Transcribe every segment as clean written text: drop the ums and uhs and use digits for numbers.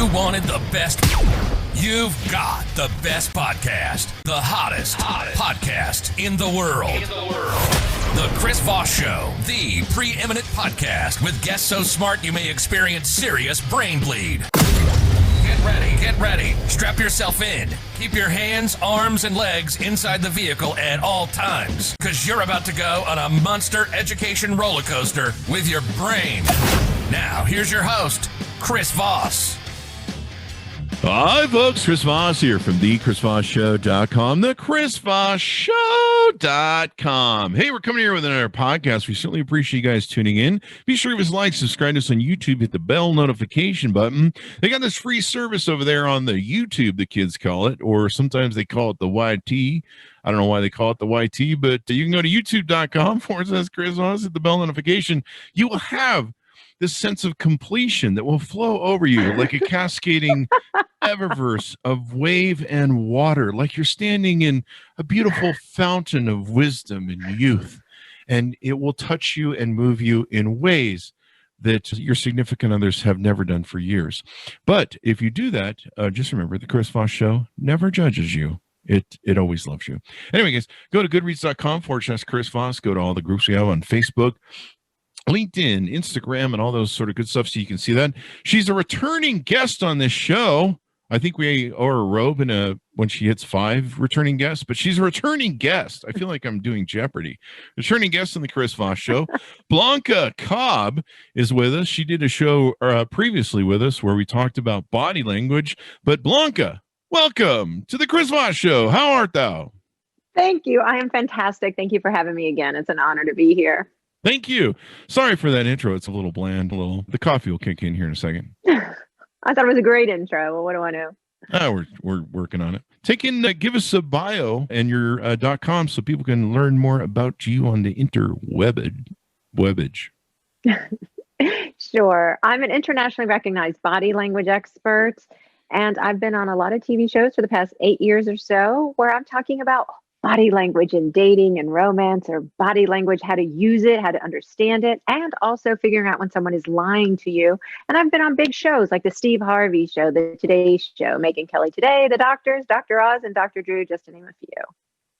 You wanted the best. You've got the best podcast. The hottest podcast in the world. The Chris Voss Show, the preeminent podcast with guests so smart you may experience serious brain bleed. Get ready. Strap yourself in. Keep your hands, arms, and legs inside the vehicle at all times, because you're about to go on a monster education roller coaster with your brain. Now, here's your host, Chris Voss. Hi, folks. Chris Voss here from thechrisvossshow.com, thechrisvossshow.com. Hey, we're coming here with another podcast. We certainly appreciate you guys tuning in. Be sure to give us a like, subscribe to us on YouTube, hit the bell notification button. They got this free service over there on the YouTube, the kids call it, or sometimes they call it the YT. I don't know why they call it the YT, but you can go to youtube.com/Chris Voss, hit the bell notification. You will have this sense of completion that will flow over you like a cascading eververse of wave and water, like you're standing in a beautiful fountain of wisdom and youth, and it will touch you and move you in ways that your significant others have never done for years. But if you do that, just remember, the Chris Voss Show never judges you. It always loves you. Anyway, guys, go to goodreads.com/Chris Voss. Go to all the groups we have on Facebook, LinkedIn, Instagram, and all those sort of good stuff, so you can see that. She's a returning guest on this show. I think we owe her a robe when she hits 5 returning guests, but she's a returning guest. I feel like I'm doing Jeopardy. Returning guest on the Chris Voss Show. Blanca Cobb is with us. She did a show previously with us where we talked about body language. But Blanca, welcome to the Chris Voss Show. How art thou? Thank you. I am fantastic. Thank you for having me again. It's an honor to be here. Thank you. Sorry for that intro. It's a little bland. The coffee will kick in here in a second. I thought it was a great intro. Well, what do I know? We're working on it. Give us a bio and your .com so people can learn more about you on the interwebage. Sure. I'm an internationally recognized body language expert, and I've been on a lot of TV shows for the past 8 years or so where I'm talking about body language in dating and romance, or body language, how to use it, how to understand it, and also figuring out when someone is lying to you. And I've been on big shows like the Steve Harvey Show, the Today Show, Megyn Kelly Today, The Doctors, Dr. Oz, and Dr. Drew, just to name a few.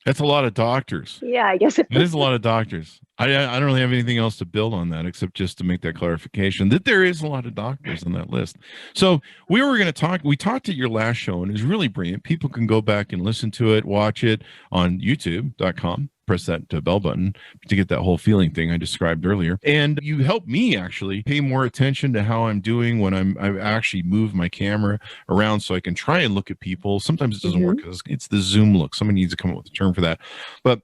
That's a lot of doctors. Yeah, I guess it is a lot of doctors. I don't really have anything else to build on that except just to make that clarification that there is a lot of doctors on that list. So we talked at your last show, and it was really brilliant. People can go back and listen to it, watch it on youtube.com. Press that bell button to get that whole feeling thing I described earlier. And you help me actually pay more attention to how I'm doing when I actually move my camera around so I can try and look at people. Sometimes it doesn't work because it's the zoom look. Somebody needs to come up with a term for that. But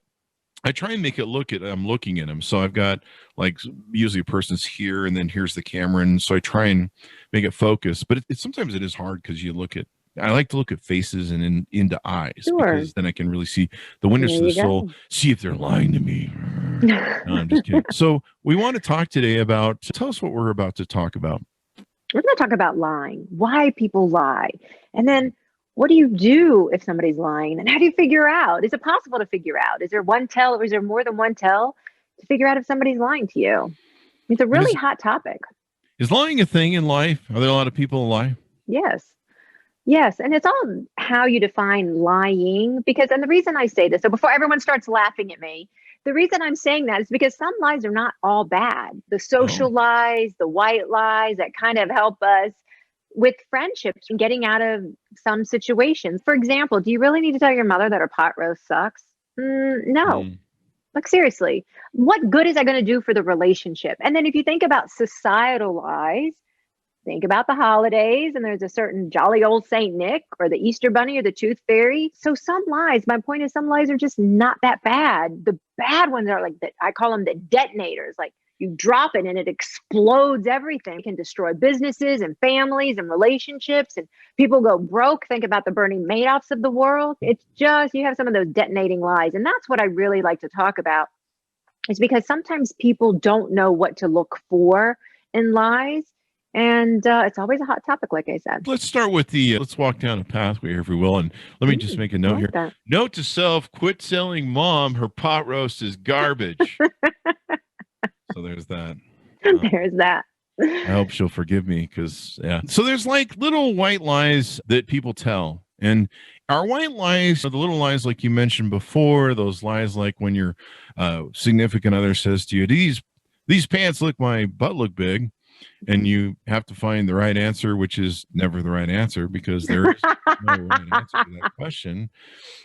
I try and make it look at I'm looking at them. So I've got like usually a person's here and then here's the camera. And so I try and make it focus. But sometimes it is hard because I like to look at faces and into eyes, because then I can really see the windows to the soul, see if they're lying to me. No, I'm just kidding. So we want to talk today about, tell us what we're about to talk about. We're going to talk about lying, why people lie. And then what do you do if somebody's lying? And how do you figure out? Is it possible to figure out? Is there one tell, or is there more than one tell to figure out if somebody's lying to you? It's a really hot topic. Is lying a thing in life? Are there a lot of people who lie? Yes. And it's all how you define lying, and the reason I say this, so before everyone starts laughing at me, the reason I'm saying that is because some lies are not all bad. The social lies, the white lies that kind of help us with friendships and getting out of some situations. For example, do you really need to tell your mother that her pot roast sucks? No. Like, seriously, what good is that going to do for the relationship? And then if you think about societal lies, think about the holidays, and there's a certain jolly old Saint Nick or the Easter Bunny or the Tooth Fairy. So some lies, my point is, some lies are just not that bad. The bad ones are like I call them the detonators. Like, you drop it and it explodes everything. It can destroy businesses and families and relationships, and people go broke. Think about the Bernie Madoffs of the world. It's just, you have some of those detonating lies. And that's what I really like to talk about, is because sometimes people don't know what to look for in lies. And it's always a hot topic, like I said. Let's start with let's walk down a pathway here, if we will. And let me just make a note here. That. Note to self, quit selling mom. Her pot roast is garbage. So there's that. There's that. I hope she'll forgive me because, yeah. So there's like little white lies that people tell. And our white lies are the little lies like you mentioned before, those lies like when your significant other says to you, these pants my butt look big. And you have to find the right answer, which is never the right answer because there is no right answer to that question.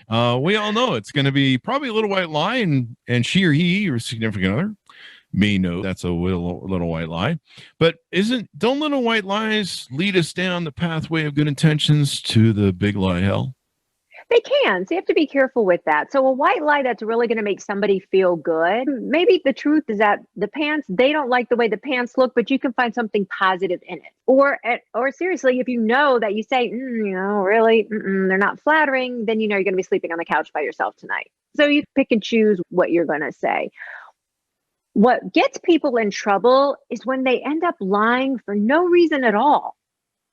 We all know it's going to be probably a little white lie, and she or he, your significant other, may know that's a little white lie. But don't little white lies lead us down the pathway of good intentions to the big lie hell? They can. So you have to be careful with that. So a white lie that's really going to make somebody feel good. Maybe the truth is that the pants, they don't like the way the pants look, but you can find something positive in it. Or seriously, if you know that you say, really, they're not flattering, then you know you're going to be sleeping on the couch by yourself tonight. So you pick and choose what you're going to say. What gets people in trouble is when they end up lying for no reason at all.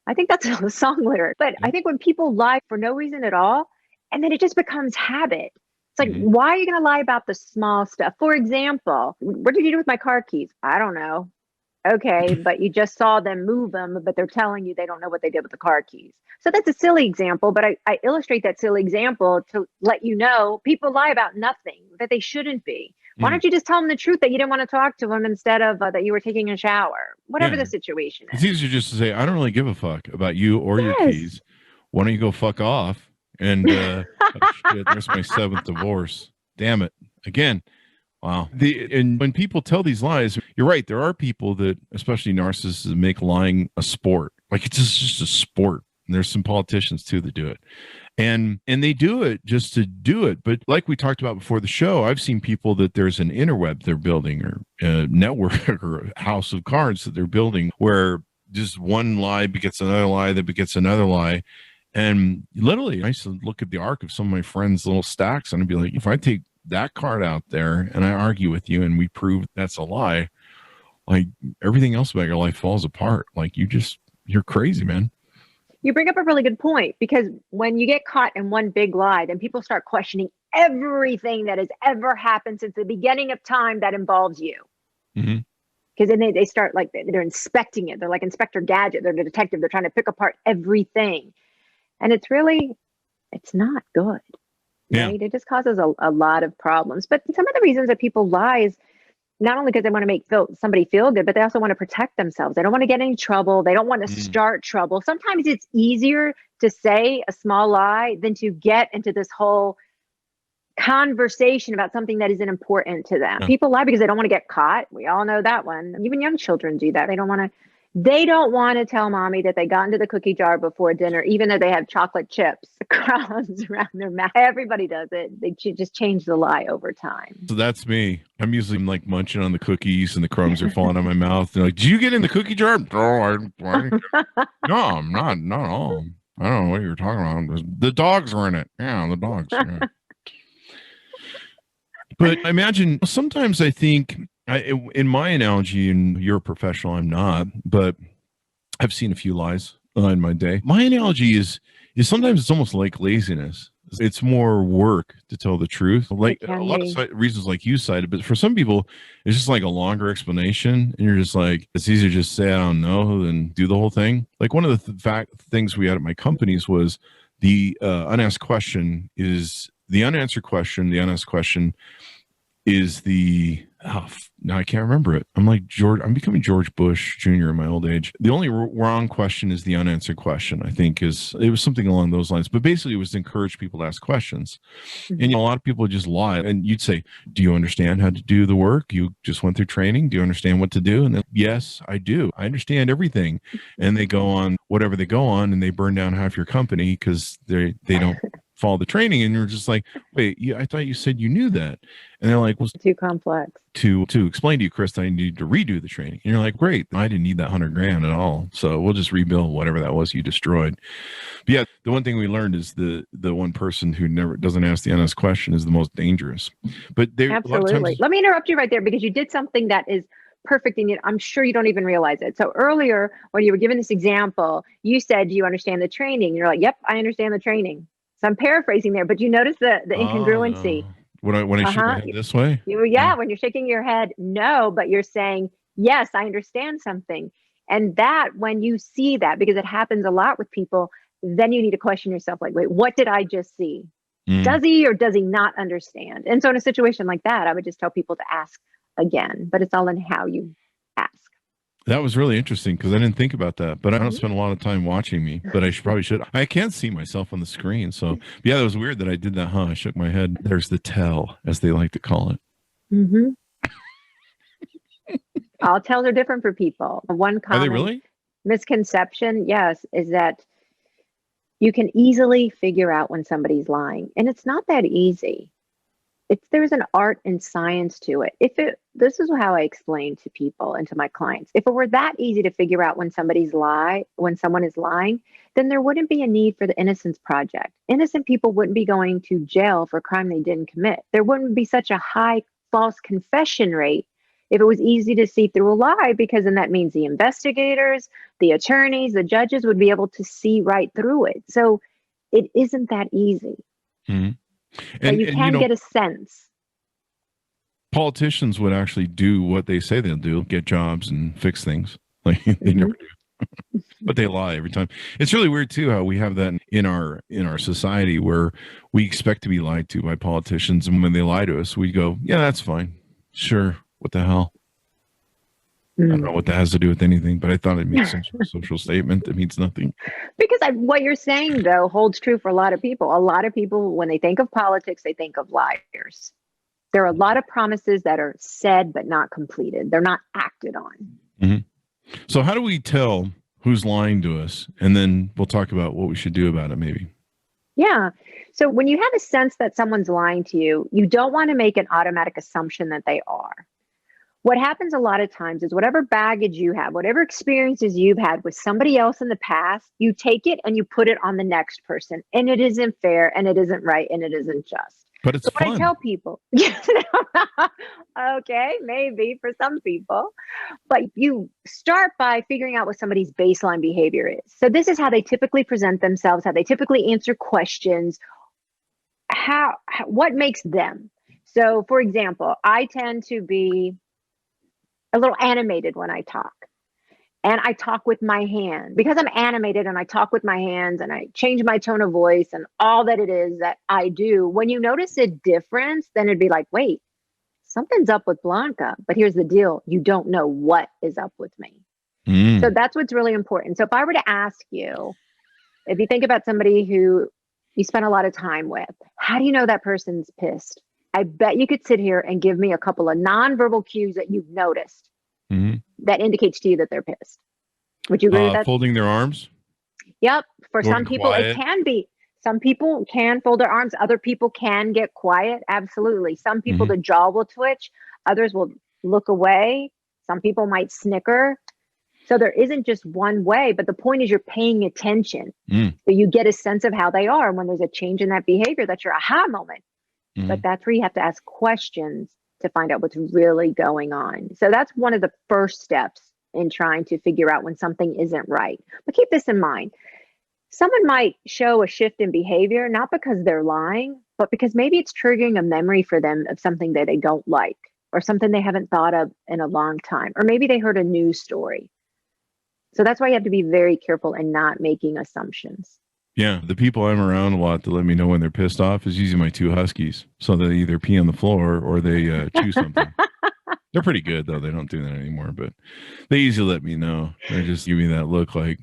I think that's a song lyric. But I think when people lie for no reason at all, and then it just becomes habit. It's like, why are you going to lie about the small stuff? For example, what did you do with my car keys? I don't know. Okay, but you just saw them move them, but they're telling you they don't know what they did with the car keys. So that's a silly example, but I illustrate that silly example to let you know people lie about nothing that they shouldn't be. Why don't you just tell them the truth that you didn't want to talk to them instead of that you were taking a shower? Whatever the situation is. It's easier just to say, I don't really give a fuck about you or your keys. Why don't you go fuck off? And oh shit, there's my 7th divorce. Damn it. Again. Wow. And when people tell these lies, you're right. There are people that, especially narcissists, that make lying a sport. Like it's just a sport. And there's some politicians too that do it. And they do it just to do it. But like we talked about before the show, I've seen people that there's an interweb they're building or a network or a house of cards that they're building where just one lie begets another lie that begets another lie. And literally, I used to look at the arc of some of my friends' little stacks and I'd be like, if I take that card out there and I argue with you and we prove that's a lie, like everything else about your life falls apart. Like you're crazy, man. You bring up a really good point because when you get caught in one big lie, then people start questioning everything that has ever happened since the beginning of time that involves you. Because then they start like they're inspecting it. They're like Inspector Gadget. They're the detective. They're trying to pick apart everything. And it's not good. Yeah. Right? It just causes a lot of problems. But some of the reasons that people lie is not only because they want to make somebody feel good, but they also want to protect themselves. They don't want to get any trouble. They don't want to start trouble. Sometimes it's easier to say a small lie than to get into this whole conversation about something that isn't important to them. People lie because they don't want to get caught. We all know that one. Even young children do that. They don't want to tell mommy that they got into the cookie jar before dinner, even though they have chocolate chips crumbs around their mouth. Everybody does it. They just change the lie over time. So that's me. I'm usually like munching on the cookies and the crumbs are falling on my mouth. They're like, "Did you get in the cookie jar?" No, no, I'm not at all. I don't know what you're talking about. The dogs were in it. Yeah, the dogs. Yeah. But I imagine sometimes I think in my analogy, and you're a professional, I'm not, but I've seen a few lies in my day. My analogy is sometimes it's almost like laziness. It's more work to tell the truth. Like a lot of reasons like you cited, but for some people, it's just like a longer explanation. And you're just like, it's easier to just say, I don't know, than do the whole thing. Like one of the things we had at my companies was the unasked question is the unanswered question. The unasked question is now I can't remember it. I'm becoming George Bush Jr. in my old age. The only wrong question is the unanswered question, I think it was something along those lines. But basically it was to encourage people to ask questions. And a lot of people just lie. And you'd say, do you understand how to do the work? You just went through training. Do you understand what to do? And then, yes, I do. I understand everything. And they go on whatever they go on and they burn down half your company because they don't follow the training. And you're just like, wait, I thought you said you knew that. And they're like, well, it's too complex to explain to you, Chris, I need to redo the training. And you're like, great, I didn't need that $100,000 at all. So we'll just rebuild whatever that was you destroyed. But yeah, the one thing we learned is the one person who never doesn't ask the honest question is the most dangerous. But absolutely. Let me interrupt you right there because you did something that is perfect and I'm sure you don't even realize it. So earlier when you were giving this example, you said, do you understand the training? You're like, yep, I understand the training. So I'm paraphrasing there, but you notice the incongruency. When I shake my head this way? When you're shaking your head, no, but you're saying, yes, I understand something. And that, when you see that, because it happens a lot with people, then you need to question yourself, like, wait, what did I just see? Does he or does he not understand? And so in a situation like that, I would just tell people to ask again, but it's all in how you ask. That was really interesting because I didn't think about that, but I don't spend a lot of time watching me, but I probably should. I can't see myself on the screen. So yeah, that was weird that I did that. I shook my head. There's the tell, as they like to call it. Mm-hmm. All tells are different for people. One common Are they really? misconception, yes, is that you can easily figure out when somebody's lying. And it's not that easy. There's an art and science to it. This is how I explain to people and to my clients. If it were that easy to figure out when someone is lying, then there wouldn't be a need for the Innocence Project. Innocent people wouldn't be going to jail for a crime they didn't commit. There wouldn't be such a high false confession rate if it was easy to see through a lie, because then that means the investigators, the attorneys, the judges would be able to see right through it. So it isn't that easy. Mm-hmm. But you can get a sense. Politicians would actually do what they say they'll do, get jobs and fix things. Like they never do. But they lie every time. It's really weird too how we have that in our society where we expect to be lied to by politicians, and when they lie to us, we go, yeah, that's fine. Sure. What the hell? I don't know what that has to do with anything, but I thought it made some sort of social statement that means nothing. Because what you're saying, though, holds true for a lot of people. A lot of people, when they think of politics, they think of liars. There are a lot of promises that are said but not completed. They're not acted on. Mm-hmm. So how do we tell who's lying to us? And then we'll talk about what we should do about it, maybe. Yeah. So when you have a sense that someone's lying to you, you don't want to make an automatic assumption that they are. What happens a lot of times is whatever baggage you have, whatever experiences you've had with somebody else in the past, you take it and you put it on the next person. And it isn't fair, and it isn't right, and it isn't just. But it's fun. I tell people, okay, maybe for some people, but you start by figuring out what somebody's baseline behavior is. So this is how they typically present themselves, how they typically answer questions, what makes them. So for example, I tend to be a little animated when I talk. And I talk with my hand because I'm animated, and I talk with my hands, and I change my tone of voice and all that it is that I do. When you notice a difference, then it'd be like, wait, something's up with Blanca. But here's the deal. You don't know what is up with me. So that's what's really important. So if I were to ask you, if you think about somebody who you spend a lot of time with, how do you know that person's pissed? I bet you could sit here and give me a couple of nonverbal cues that you've noticed that indicates to you that they're pissed. Would you agree with that? Folding their arms? Yep. For Going some people, quiet. it can be. Some people can fold their arms. Other people can get quiet. Absolutely. Some people, the jaw will twitch. Others will look away. Some people might snicker. So there isn't just one way, but the point is you're paying attention. So you get a sense of how they are. And when there's a change in that behavior, that's your aha moment. But that's where you have to ask questions to find out what's really going on. So that's one of the first steps in trying to figure out when something isn't right. But keep this in mind. Someone might show a shift in behavior, not because they're lying, but because maybe it's triggering a memory for them of something that they don't like, or something they haven't thought of in a long time, or maybe they heard a news story. So that's why you have to be very careful in not making assumptions. Yeah, the people I'm around a lot to let me know when they're pissed off is usually my two huskies. So they either pee on the floor or they chew something. They're pretty good, though. They don't do that anymore, but they usually let me know. They just give me that look like,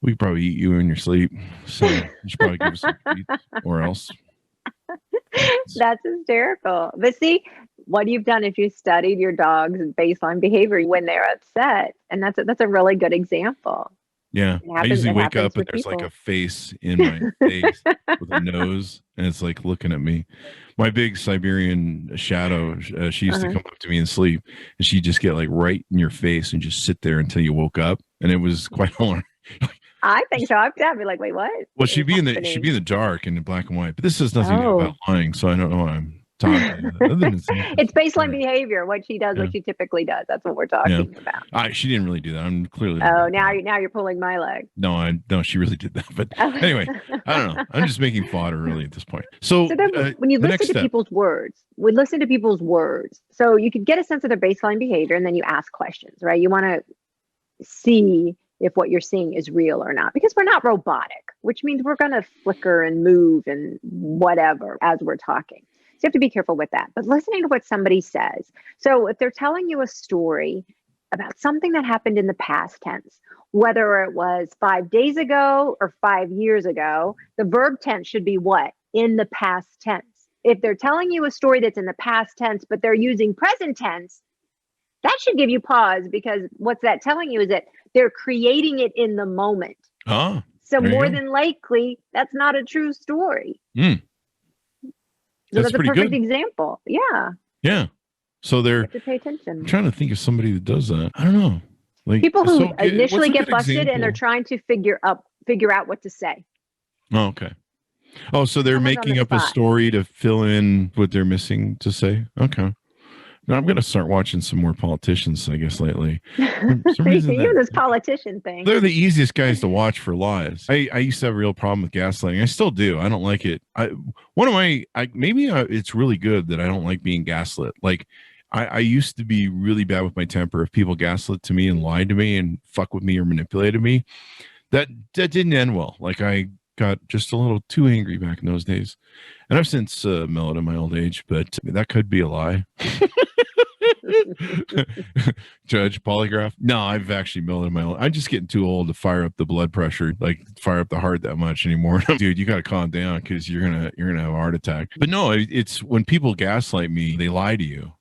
we could probably eat you in your sleep. So you should probably give us some treats or else. That's hysterical. But see, what you've done if you studied your dog's baseline behavior when they're upset. And that's a really good example. Yeah, I usually wake up and there's like a face in my face with a nose, and it's like looking at me. My big Siberian shadow, she used to come up to me and sleep, and she'd just get like right in your face and just sit there until you woke up, and it was quite alarming. I think so. I'd be like, wait, what? Well, she'd be in the dark and in black and white, but this has nothing to do about lying, so I don't know what I'm talking. It's baseline behavior. What she does, what she typically does. That's what we're talking about. She didn't really do that. I'm clearly. Oh, now you're pulling my leg. No, she really did that. But anyway, I don't know. I'm just making fodder really at this point. So then when you listen to people's words, So you could get a sense of their baseline behavior, and then you ask questions, right? You want to see if what you're seeing is real or not, because we're not robotic, which means we're going to flicker and move and whatever as we're talking. So you have to be careful with that. But listening to what somebody says. So if they're telling you a story about something that happened in the past tense, whether it was 5 days ago or 5 years ago, the verb tense should be what? In the past tense. If they're telling you a story that's in the past tense, but they're using present tense, that should give you pause, because what's that telling you is that they're creating it in the moment. Oh, so more than likely, that's not a true story. Mm. So that's a perfect good example. Yeah. Yeah. So they're you have to pay attention. I'm trying to think of somebody that does that. I don't know. Like People who initially get busted example? and they're trying to figure out what to say. Oh, okay. Oh, so they're making up a story to fill in what they're missing to say. Okay. Now I'm going to start watching some more politicians, I guess, lately. For some reason you this politician thing. They're the easiest guys to watch for lies. I used to have a real problem with gaslighting. I still do. I don't like it. It's really good that I don't like being gaslit. Like I used to be really bad with my temper. If people gaslit to me and lied to me and fuck with me or manipulated me, that didn't end well. Like I got just a little too angry back in those days. And I've since mellowed in my old age, but that could be a lie. Judge, polygraph. No, I've actually mellowed in my old. I'm just getting too old to fire up the blood pressure, like fire up the heart that much anymore. Dude, you got to calm down, because you're gonna have a heart attack. But no, it's when people gaslight me, they lie to you.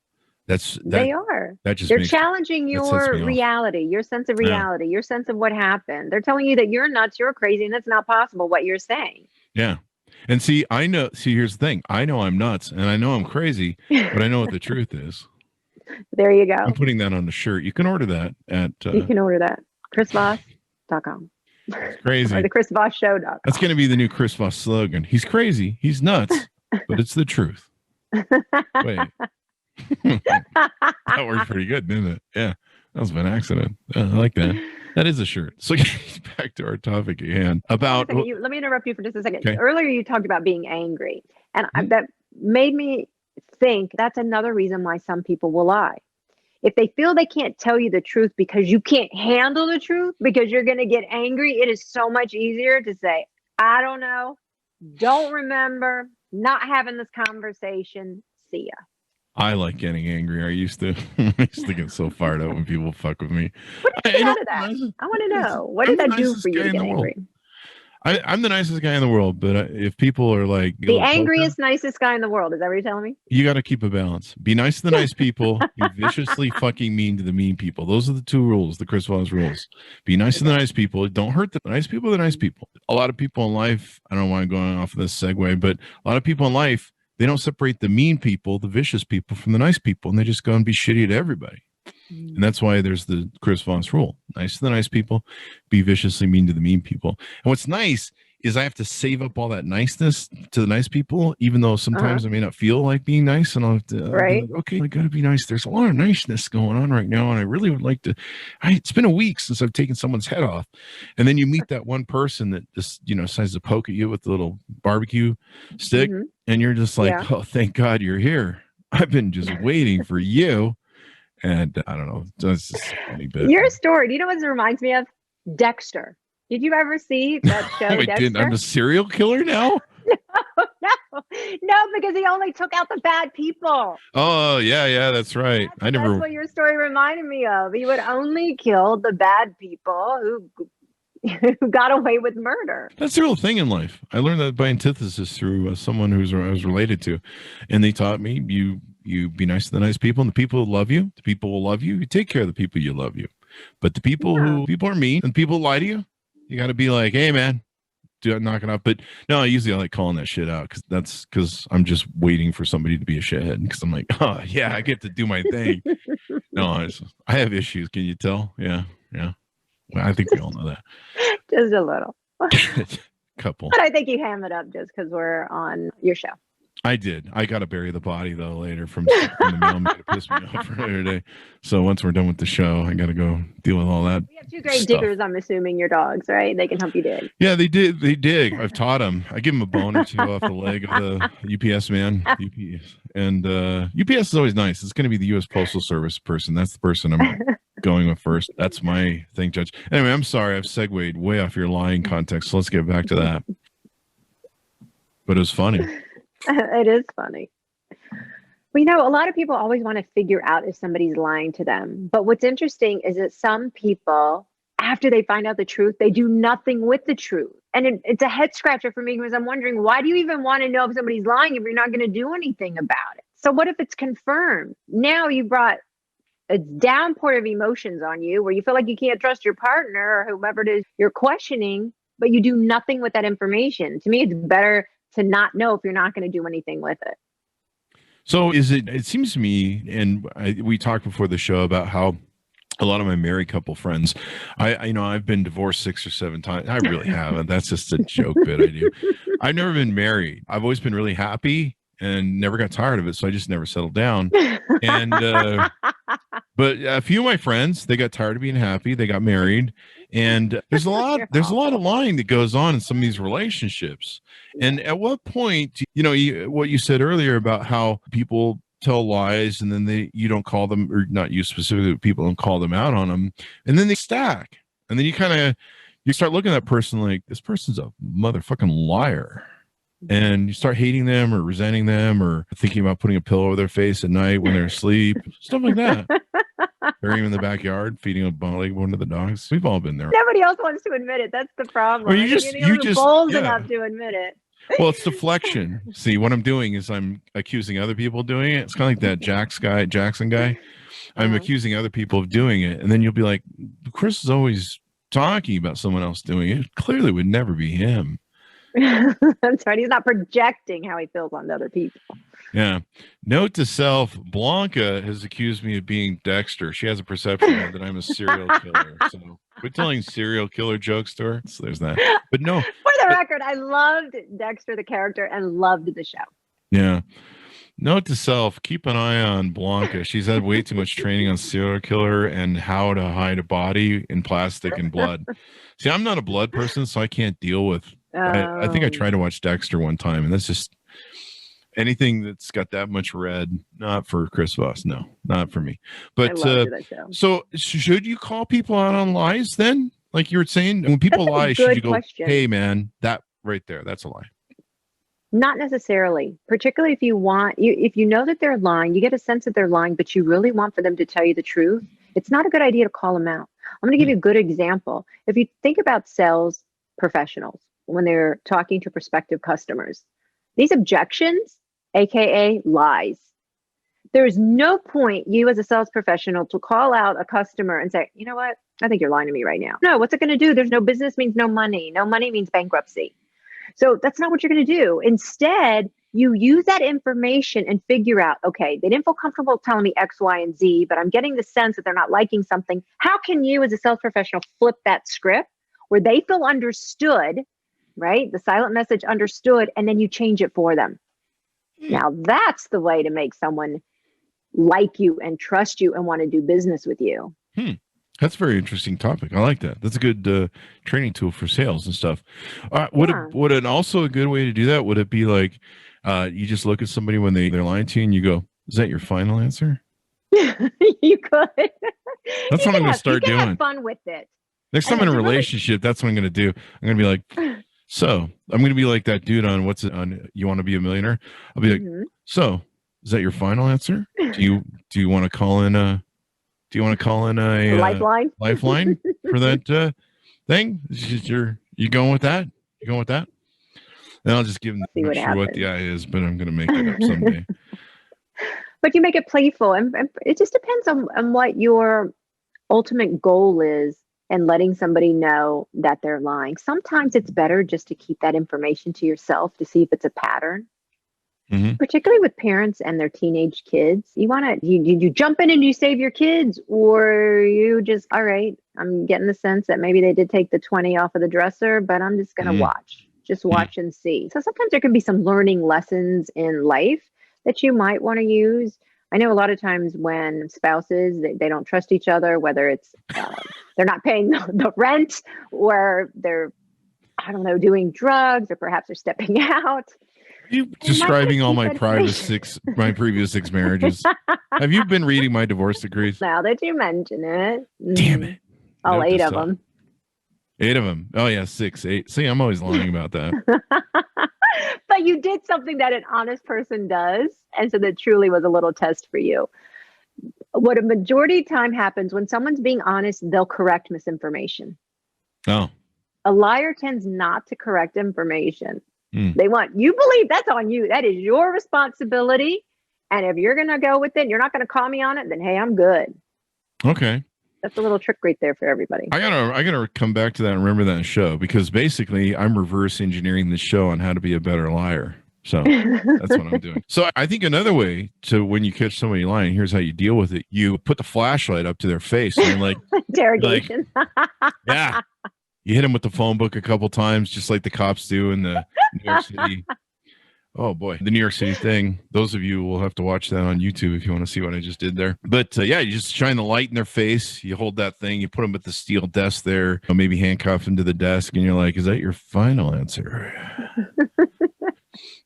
They are. They're challenging your reality, your sense of reality, your sense of what happened. They're telling you that you're nuts, you're crazy, and that's not possible, what you're saying. Yeah. And see, here's the thing. I know I'm nuts and I know I'm crazy, but I know what the truth is. There you go. I'm putting that on the shirt. You can order that at you can order that. ChrisVoss.com. Crazy. Or the ChrisVossShow.com. That's going to be the new Chris Voss slogan. He's crazy, he's nuts, but it's the truth. Wait. That worked pretty good, didn't it? Yeah, that was an accident. I like that. That is a shirt. So back to our topic at hand about. Let me interrupt you for just a second. Okay. Earlier, you talked about being angry, and that made me think that's another reason why some people will lie. If they feel they can't tell you the truth because you can't handle the truth, because you're going to get angry, it is so much easier to say, "I don't know, don't remember, not having this conversation. See ya." I like getting angry. I used to get so fired up when people fuck with me. What did you get out of that? I want to know. What did that do for you to get angry? I'm the nicest guy in the world, but if people are like the angriest, nicest guy in the world, is that what you're telling me? You got to keep a balance. Be nice to the nice people. Be viciously fucking mean to the mean people. Those are the two rules, the Chris Voss rules. Be nice to the nice people. Don't hurt the nice people. The nice people. A lot of people in life. I don't know why I'm going off of this segue, but a lot of people in life, they don't separate the mean people, the vicious people, from the nice people, and they just go and be shitty to everybody. And that's why there's the Chris Voss rule. Nice to the nice people, be viciously mean to the mean people. And what's nice is I have to save up all that niceness to the nice people, even though sometimes I may not feel like being nice. And I'll have to, like, okay, I got to be nice. There's a lot of niceness going on right now, and I really would like to. It's been a week since I've taken someone's head off. And then you meet that one person that just, decides to poke at you with the little barbecue stick. And you're just like, oh, thank God you're here. I've been just waiting for you. And I don't know. That's just a funny bit. Your story. Do you know what this reminds me of? Dexter. Did you ever see that show? Wait, Dexter? I'm a serial killer now? No, because he only took out the bad people. Oh, yeah, that's right. That's what your story reminded me of. He would only kill the bad people who got away with murder. That's the real thing in life. I learned that by antithesis through someone I was related to, and they taught me you be nice to the nice people, and the people who love you, the people will love you. You take care of the people you love you, but the people who are mean and people lie to you, you got to be like, hey man, knock it off. But no, I like calling that shit out, because I'm just waiting for somebody to be a shithead, because I'm like, oh yeah, I get to do my thing. No, I have issues. Can you tell? Yeah. Well, I think we all know that. Just a little. Couple. But I think you ham it up just because we're on your show. I did. I got to bury the body, though, later from the mailman to piss me off earlier today. So once we're done with the show, I got to go deal with all that. We have two great diggers, I'm assuming, your dogs, right? They can help you dig. Yeah, they dig. I've taught them. I give them a bone or two off the leg of the UPS man. UPS. And UPS is always nice. It's going to be the U.S. Postal Service person. That's the person I'm going with first. That's my thing, Judge. Anyway, I'm sorry. I've segued way off your lying context. So let's get back to that. But it was funny. It is funny. Well, a lot of people always want to figure out if somebody's lying to them. But what's interesting is that some people, after they find out the truth, they do nothing with the truth. And it's a head scratcher for me because I'm wondering, why do you even want to know if somebody's lying if you're not going to do anything about it? So what if it's confirmed? Now you brought a downpour of emotions on you where you feel like you can't trust your partner or whoever it is you're questioning, but you do nothing with that information. To me, it's better to not know if you're not going to do anything with it. So it seems to me, and we talked before the show about how a lot of my married couple friends, I've been divorced 6 or 7 times. I really haven't. That's just a joke bit I do. I've never been married. I've always been really happy and never got tired of it. So I just never settled down. And, but a few of my friends, they got tired of being happy. They got married. And there's a lot of lying that goes on in some of these relationships. And at what point, what you said earlier about how people tell lies and then you don't call them, or not you specifically, people don't call them out on them. And then they stack. And then you start looking at that person like, this person's a motherfucking liar. And you start hating them or resenting them or thinking about putting a pillow over their face at night when they're asleep, stuff like that. Burying them in the backyard, feeding a bone to the dogs. We've all been there. Nobody else wants to admit it. That's the problem. Or you just bold enough to admit it. Well, it's deflection. See, what I'm doing is I'm accusing other people of doing it. It's kind of like that Jackson guy. I'm accusing other people of doing it. And then you'll be like, Chris is always talking about someone else doing it. It clearly would never be him. That's right. He's not projecting how he feels on other people. Yeah. Note to self, Blanca has accused me of being Dexter. She has a perception that I'm a serial killer. So quit telling serial killer jokes to her. So there's that. But no. For the record, I loved Dexter, the character, and loved the show. Yeah. Note to self, keep an eye on Blanca. She's had way too much training on serial killer and how to hide a body in plastic and blood. See, I'm not a blood person, so I can't deal with I think I tried to watch Dexter one time, and that's just anything that's got that much red. Not for Chris Voss, no, not for me. But so should you call people out on lies then? Like you were saying, when people lie, should you go, "Hey, man, that right there, that's a lie"? Not necessarily, particularly if you know that they're lying, you get a sense that they're lying, but you really want for them to tell you the truth. It's not a good idea to call them out. I'm going to give you a good example. If you think about sales professionals, when they're talking to prospective customers, these objections, AKA lies. There is no point you as a sales professional to call out a customer and say, you know what? I think you're lying to me right now. No, what's it going to do? There's no business means no money. No money means bankruptcy. So that's not what you're going to do. Instead, you use that information and figure out, okay, they didn't feel comfortable telling me X, Y, and Z, but I'm getting the sense that they're not liking something. How can you as a sales professional flip that script where they feel understood, right? The silent message understood, and then you change it for them. Now that's the way to make someone like you and trust you and want to do business with you. That's a very interesting topic. I like that. That's a good training tool for sales and stuff. Would it also a good way to do that? Would it be like you just look at somebody when they're lying to you and you go, is that your final answer? You could. That's what I'm going to start doing. Have fun with it. Next time in a relationship, that's what I'm going to do. I'm going to be like, so I'm going to be like that dude on You Want to Be a Millionaire? I'll be like, so is that your final answer? Do you want to call in a lifeline for that thing? You going with that? You going with that? And I'll just give them what the eye is, but I'm going to make it up someday. But you make it playful, and it just depends on what your ultimate goal is, and letting somebody know that they're lying. Sometimes it's better just to keep that information to yourself to see if it's a pattern. Particularly with parents and their teenage kids, you jump in and you save your kids, or you just, all right, I'm getting the sense that maybe they did take the 20 off of the dresser, but I'm just going to watch and see. So sometimes there can be some learning lessons in life that you might want to use. I know a lot of times when spouses, they don't trust each other, whether it's they're not paying the rent, or they're, I don't know, doing drugs, or perhaps they're stepping out. You describing all my previous 6 marriages. Have you been reading my divorce decrees? Now that you mention it. Damn it. All 8 of them. 8 of them. Oh yeah, 6, 8. See, I'm always lying about that. But you did something that an honest person does. And so that truly was a little test for you. What a majority of time happens when someone's being honest, they'll correct misinformation. Oh. A liar tends not to correct information. They want, you believe, that's on you. That is your responsibility. And if you're going to go with it, you're not going to call me on it, then hey, I'm good. Okay. That's a little trick right there for everybody. I gotta come back to that and remember that show, because basically I'm reverse engineering the show on how to be a better liar. So that's what I'm doing. So I think another way to, when you catch somebody lying, here's how you deal with it. You put the flashlight up to their face and you're like, interrogation. Yeah. You hit them with the phone book a couple times, just like the cops do in the New York City. Oh boy, the New York City thing. Those of you will have to watch that on YouTube if you want to see what I just did there. But yeah, you just shine the light in their face. You hold that thing, you put them at the steel desk there, maybe handcuff them to the desk, and you're like, is that your final answer?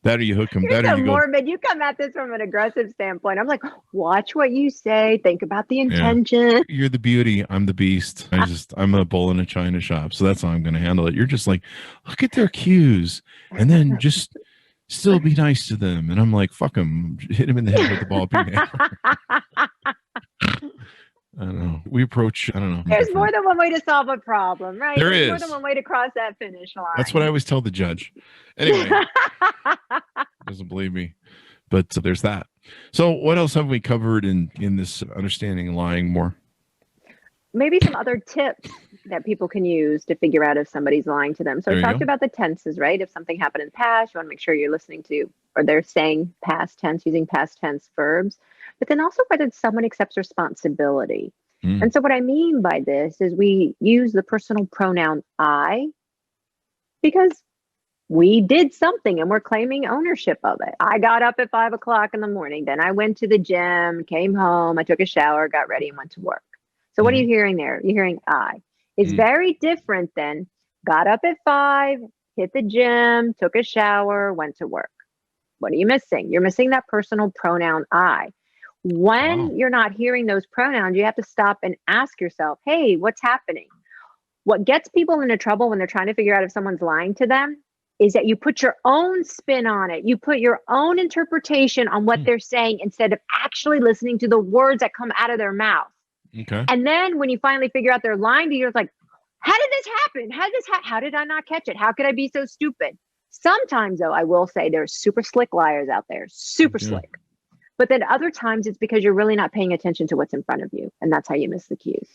That or you hook them. You're so morbid. You come at this from an aggressive standpoint. I'm like, watch what you say. Think about the intention. Yeah. You're the beauty. I'm the beast. I'm a bull in a china shop. So that's how I'm going to handle it. You're just like, look at their cues, and then just still be nice to them. And I'm like, fuck them. Hit him in the head with the ball peen. I don't know. We approach, I don't know. There's more than one way to solve a problem, right? There's more than one way to cross that finish line. That's what I always tell the judge. Anyway, doesn't believe me. But there's that. So what else have we covered in this understanding lying more? Maybe some other tips that people can use to figure out if somebody's lying to them. So I talked about the tenses, right? If something happened in the past, you want to make sure you're listening to, or they're saying past tense, using past tense verbs. But then also whether someone accepts responsibility. And so what I mean by this is we use the personal pronoun I because we did something and we're claiming ownership of it. I got up at 5 o'clock in the morning. Then I went to the gym, came home, I took a shower, got ready, and went to work. So what are you hearing there? You're hearing I. It's very different than got up at 5, hit the gym, took a shower, went to work. What are you missing? You're missing that personal pronoun I. When you're not hearing those pronouns, you have to stop and ask yourself, hey, what's happening? What gets people into trouble when they're trying to figure out if someone's lying to them is that you put your own spin on it. You put your own interpretation on what they're saying instead of actually listening to the words that come out of their mouth. Okay. And then when you finally figure out they're lying to you, it's like, how did this happen? How did I not catch it? How could I be so stupid? Sometimes, though, I will say there's super slick liars out there, super slick. But then other times it's because you're really not paying attention to what's in front of you. And that's how you miss the cues.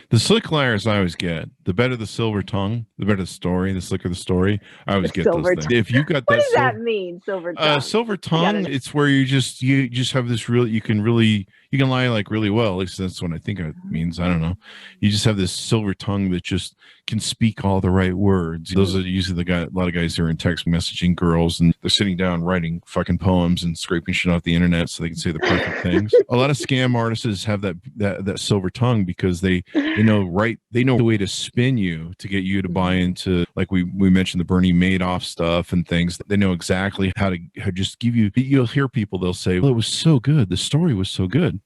The slick liars I always get. The better the silver tongue, the better the story, the slicker the story. I always get those things. If you got what does that mean, silver tongue? Silver tongue, it's where you just have this real, you can lie like really well. At least that's what I think it means. I don't know. You just have this silver tongue that just can speak all the right words. Those are usually a lot of guys who are in text messaging girls and they're sitting down writing fucking poems and scraping shit off the internet so they can say the perfect things. A lot of scam artists have that silver tongue because they know the way to spin you to get you to buy into, like we mentioned the Bernie Madoff stuff and things. They know exactly how to just give you. You'll hear people, they'll say, well, it was so good, the story was so good.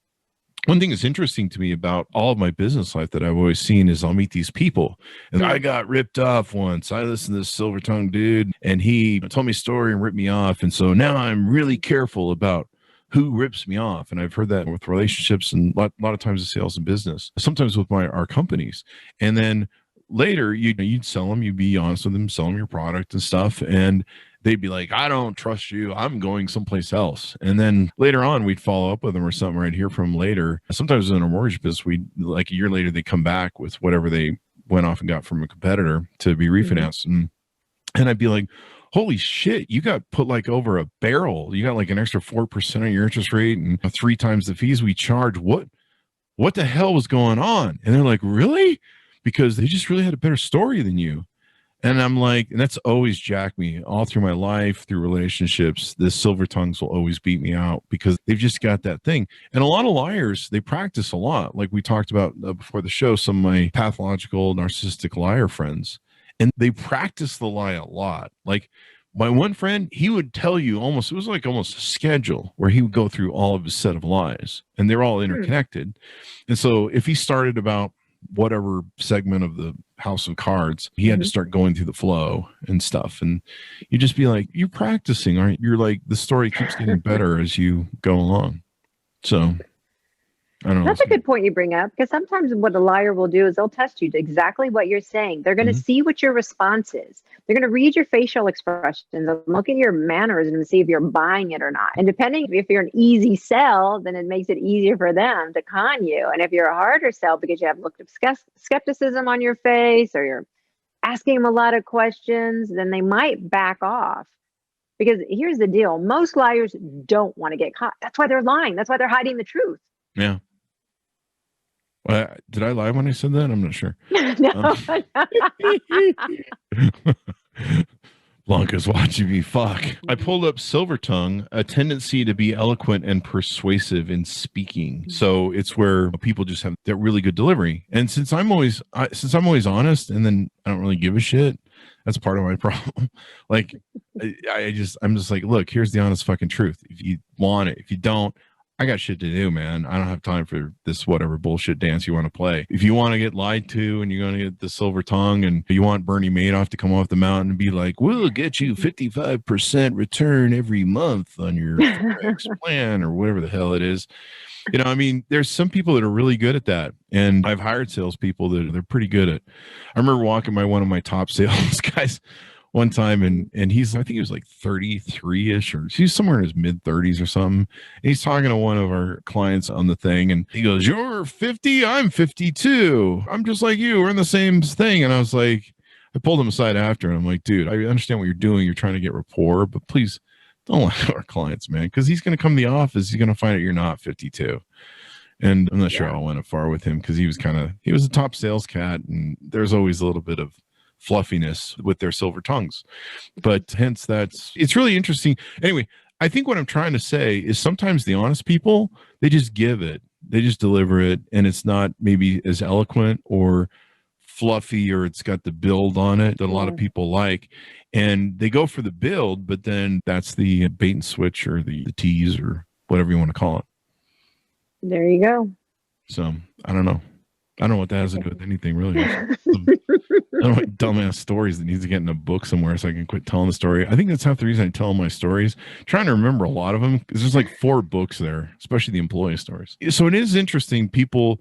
One thing that's interesting to me about all of my business life that I've always seen is I'll meet these people and I got ripped off once. I listened to this silver tongue dude and he told me a story and ripped me off. And so now I'm really careful about who rips me off. And I've heard that with relationships and a lot of times in sales and business, sometimes with our companies. And then later you'd sell them, you'd be honest with them, sell them your product and stuff. And they'd be like, I don't trust you. I'm going someplace else. And then later on, we'd follow up with them or something. I'd hear from them later. Sometimes in our mortgage business, like a year later, they come back with whatever they went off and got from a competitor to be refinanced. And I'd be like, holy shit, you got put like over a barrel. You got like an extra 4% on your interest rate and 3 times the fees we charge. What the hell was going on? And they're like, really? Because they just really had a better story than you. And I'm like, and that's always jacked me all through my life, through relationships. The silver tongues will always beat me out because they've just got that thing. And a lot of liars, they practice a lot. Like we talked about before the show, some of my pathological, narcissistic liar friends, and they practice the lie a lot. Like My one friend, he would tell you it was like almost a schedule where he would go through all of his set of lies, and they're all interconnected. And so if he started about whatever segment of the house of cards, he had to start going through the flow and stuff. And you just be like, you're practicing, aren't you? You're like, the story keeps getting better as you go along. So I don't know. That's a good point you bring up, because sometimes what a liar will do is they'll test you to exactly what you're saying. They're going to see what your response is. They're going to read your facial expressions and look at your mannerisms and see if you're buying it or not. And depending if you're an easy sell, then it makes it easier for them to con you. And if you're a harder sell because you have looked of skepticism on your face, or you're asking them a lot of questions, then they might back off. Because here's the deal. Most liars don't want to get caught. That's why they're lying. That's why they're hiding the truth. Yeah. Did I lie when I said that? I'm not sure. Blanca's watching me. Fuck. I pulled up Silver Tongue, a tendency to be eloquent and persuasive in speaking. So it's where people just have that really good delivery. And since I'm always honest, and then I don't really give a shit, that's part of my problem. Like, I'm just like, look, here's the honest fucking truth. If you want it, if you don't, I got shit to do, man. I don't have time for this whatever bullshit dance you want to play. If you want to get lied to and you're going to get the silver tongue and you want Bernie Madoff to come off the mountain and be like, we'll get you 55% return every month on your Forex plan or whatever the hell it is. You know, I mean, there's some people that are really good at that. And I've hired salespeople that they're pretty good at. I remember walking by one of my top sales guys one time, and I think he was like 33-ish, or he's somewhere in his mid 30s or something. And he's talking to one of our clients on the thing, and he goes, "You're 50, I'm 52. I'm just like you. We're in the same thing." And I was like, I pulled him aside after, and I'm like, dude, I understand what you're doing. You're trying to get rapport, but please don't lie to our clients, man, because he's going to come to the office. He's going to find out you're not 52. And I'm not sure I went far with him, because he was a top sales cat, and there's always a little bit of fluffiness with their silver tongues, but hence it's really interesting. Anyway, I think what I'm trying to say is sometimes the honest people, they just give it, they just deliver it, and it's not maybe as eloquent or fluffy, or it's got the build on it that a lot of people like, and they go for the build, but then that's the bait and switch, or the tease, or whatever you want to call it. There you go. So I don't know what that has to do with anything, really. I don't like dumbass stories that needs to get in a book somewhere so I can quit telling the story. I think that's half the reason I tell my stories. I'm trying to remember a lot of them, because there's like 4 books there, especially the employee stories. So it is interesting. To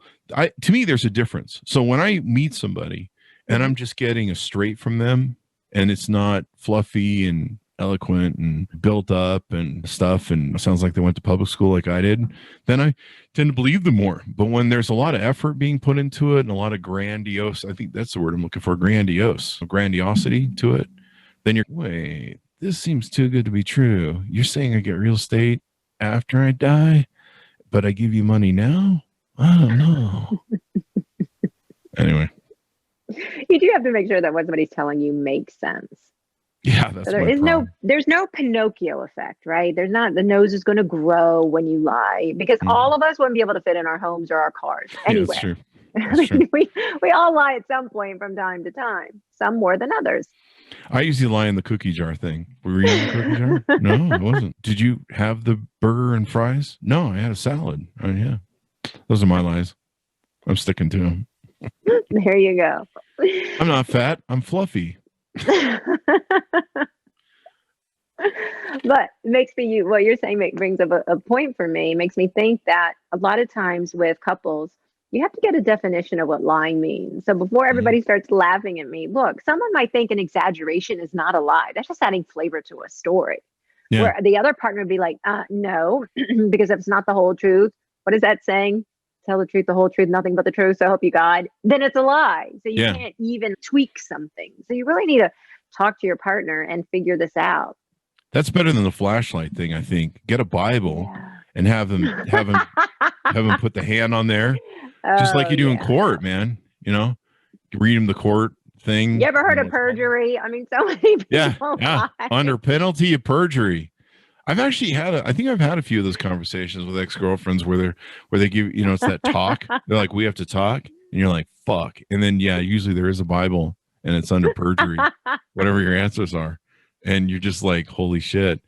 me, there's a difference. So when I meet somebody and I'm just getting a straight from them, and it's not fluffy and eloquent and built up and stuff, and it sounds like they went to public school like I did, then I tend to believe them more. But when there's a lot of effort being put into it and a lot of grandiose, I think that's the word I'm looking for, grandiosity to it, then you're, wait, this seems too good to be true. You're saying I get real estate after I die, but I give you money now? I don't know. Anyway. You do have to make sure that what somebody's telling you makes sense. Yeah, that's so there's no Pinocchio effect, right? There's not, the nose is going to grow when you lie, because all of us wouldn't be able to fit in our homes or our cars anywhere. Yeah, that's true. That's true. we all lie at some point from time to time, some more than others. I usually lie in the cookie jar thing. Were you in the cookie jar? No, I wasn't. Did you have the burger and fries? No, I had a salad. Oh, yeah. Those are my lies. I'm sticking to them. There you go. I'm not fat. I'm fluffy. But it makes me, what you're saying brings up a point for me. It makes me think that a lot of times with couples, you have to get a definition of what lying means. So before everybody starts laughing at me, look, someone might think an exaggeration is not a lie. That's just adding flavor to a story. Yeah. Where the other partner would be like, no, because if it's not the whole truth, what is that saying? Tell the truth, the whole truth, nothing but the truth, so help you God. Then it's a lie. So you can't even tweak something. So you really need to talk to your partner and figure this out. That's better than the flashlight thing, I think. Get a Bible and have them put the hand on there, just like you do in court, man. You know, you read them the court thing. You ever heard of perjury? I mean, so many people lie. Under penalty of perjury. I've actually I think I've had a few of those conversations with ex-girlfriends where they give, it's that talk. They're like, we have to talk. And you're like, fuck. And then, usually there is a Bible and it's under perjury, whatever your answers are. And you're just like, holy shit.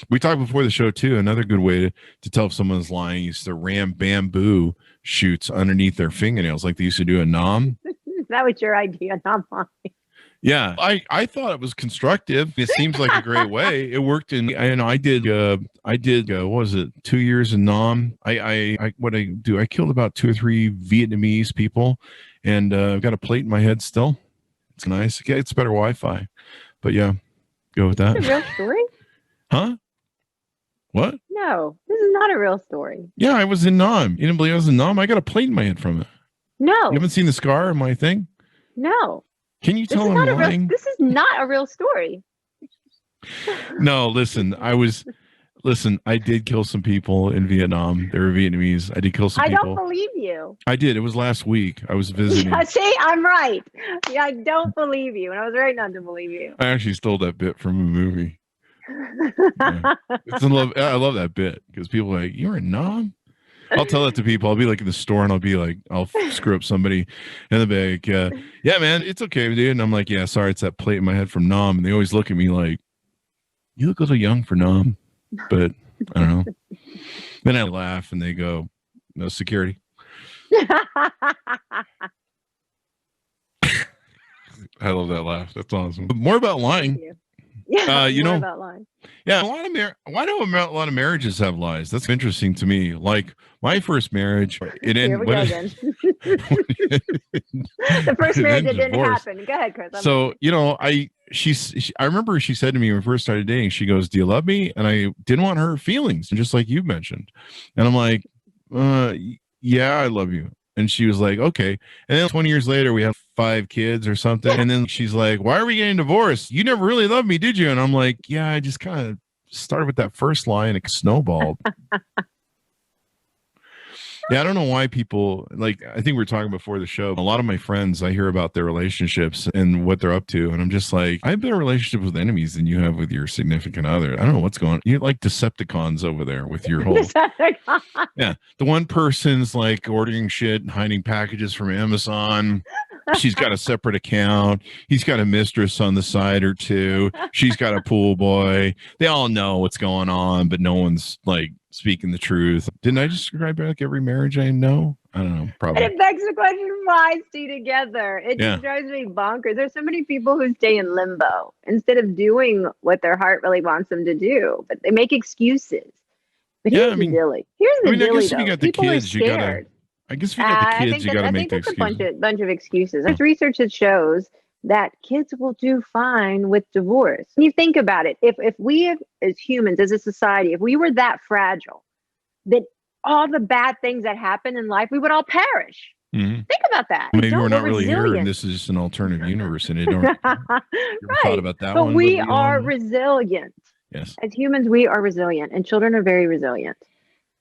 We talked before the show too. Another good way to tell if someone's lying is to ram bamboo shoots underneath their fingernails like they used to do in Nam. That was your idea, not mine. Yeah, I thought it was constructive. It seems like a great way. It worked and I did what was it, 2 years in Nam. I killed about 2 or 3 Vietnamese people, and I've got a plate in my head still. It's nice. Yeah, it's better Wi-Fi. But yeah, go with that. Is this a real story? Huh? What? No, this is not a real story. Yeah, I was in Nam. You didn't believe I was in Nam? I got a plate in my head from it. No. You haven't seen the scar on my thing? No. Can you tell I'm lying? This is not a real story. No, listen, I did kill some people in Vietnam. They were Vietnamese. I did kill some people. I don't believe you. I did. It was last week. I was visiting. Yeah, see, I'm right. Yeah, I don't believe you. And I was right not to believe you. I actually stole that bit from a movie. Yeah. I love that bit because people are like, you were in Nam? I'll tell that to people. I'll be like in the store and I'll be like, I'll screw up somebody and they'll be like, yeah, man, it's okay, dude. And I'm like, yeah, sorry, it's that plate in my head from Nam. And they always look at me like, you look a little young for Nam, but I don't know. Then I laugh and they go, no security. I love that laugh. That's awesome. But more about lying. Yeah, about lying. Yeah, why do a lot of marriages have lies? That's interesting to me. Like my first marriage, it ended. The first marriage that didn't happen. Go ahead, Chris. So I remember she said to me when we first started dating, she goes, "Do you love me?" And I didn't want her feelings, just like you mentioned. And I'm like, yeah, I love you. And she was like, okay. And then 20 years later, we have 5 kids or something. And then she's like, why are we getting divorced? You never really loved me, did you? And I'm like, yeah, I just kind of started with that first lie and it snowballed. Yeah, I don't know why people, like, I think we were talking before the show. A lot of my friends, I hear about their relationships and what they're up to. And I'm just like, I have better relationships with enemies than you have with your significant other. I don't know what's going on. You're like Decepticons over there with your whole. Yeah. The one person's like ordering shit and hiding packages from Amazon. She's got a separate account. He's got a mistress on the side or two. She's got a pool boy. They all know what's going on, but no one's like speaking the truth. Didn't I just describe like every marriage I know? I don't know. Probably. And it begs the question, why stay together? It just drives me bonkers. There's so many people who stay in limbo instead of doing what their heart really wants them to do, but they make excuses. But here's the dilly. I guess if you got the kids, you gotta. I guess if you got the kids, you got to make the excuses. I think that's a bunch of excuses. There's research that shows that kids will do fine with divorce. And you think about it. If we as humans, as a society, if we were that fragile, that all the bad things that happen in life, we would all perish. Mm-hmm. Think about that. Maybe we're not really here and this is just an alternative universe. And you don't thought about that one. But we are resilient. Yes. As humans, we are resilient and children are very resilient.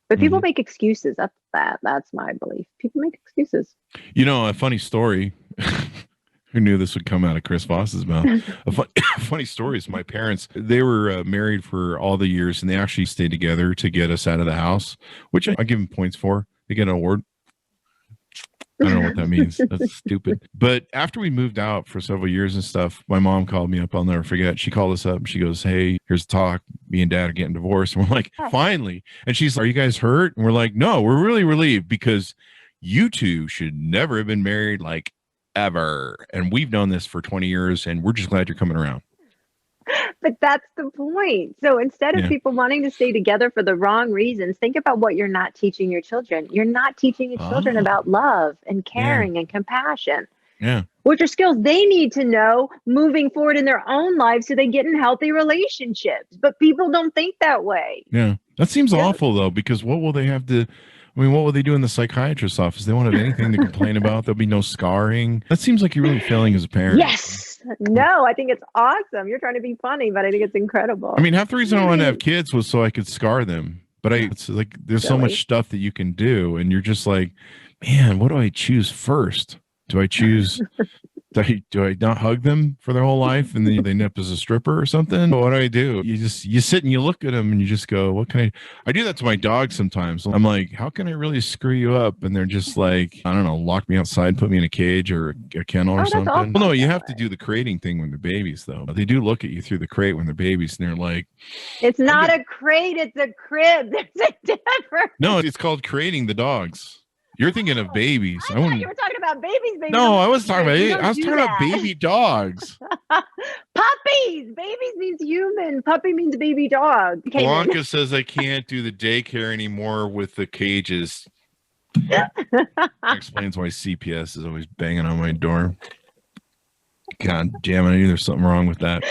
But people make excuses. That's my belief. People make excuses. A funny story. Who knew this would come out of Chris Voss's mouth? A funny story is my parents, they were married for all the years and they actually stayed together to get us out of the house, which I give them points for. They get an award. I don't know what that means. That's stupid. But after we moved out for several years and stuff, my mom called me up. I'll never forget. She called us up. She goes, hey, here's the talk. Me and Dad are getting divorced. And we're like, finally. And she's like, are you guys hurt? And we're like, no, we're really relieved because you two should never have been married like ever. And we've known this for 20 years and we're just glad you're coming around. But that's the point. So instead of people wanting to stay together for the wrong reasons, think about what you're not teaching your children. You're not teaching your children about love and caring and compassion. Yeah. Which are skills they need to know moving forward in their own lives so they get in healthy relationships. But people don't think that way. Yeah. That seems awful, though, because what will they have to... what will they do in the psychiatrist's office? They won't have anything to complain about. There'll be no scarring. That seems like you're really failing as a parent. Yes. No, I think it's awesome. You're trying to be funny, but I think it's incredible. I mean, half the reason I wanted to have kids was so I could scar them. But it's like there's so much stuff that you can do, and you're just like, man, what do I choose first? Do I choose Do I not hug them for their whole life and then they end up as a stripper or something? What do? You sit and you look at them and you just go, what can I do that to my dog sometimes. I'm like, how can I really screw you up? And they're just like, I don't know, lock me outside, put me in a cage or a kennel or something. Well, no, you have to do the crating thing when they're babies though. They do look at you through the crate when they're babies and they're like, it's not a crate, it's a crib. There's a difference. No, it's called crating the dogs. You're thinking of babies. I thought you were talking about babies. No, I was talking about baby dogs. Puppies. Babies means human. Puppy means baby dog. Blanca says I can't do the daycare anymore with the cages. That explains why CPS is always banging on my door. God damn it! I knew there's something wrong with that.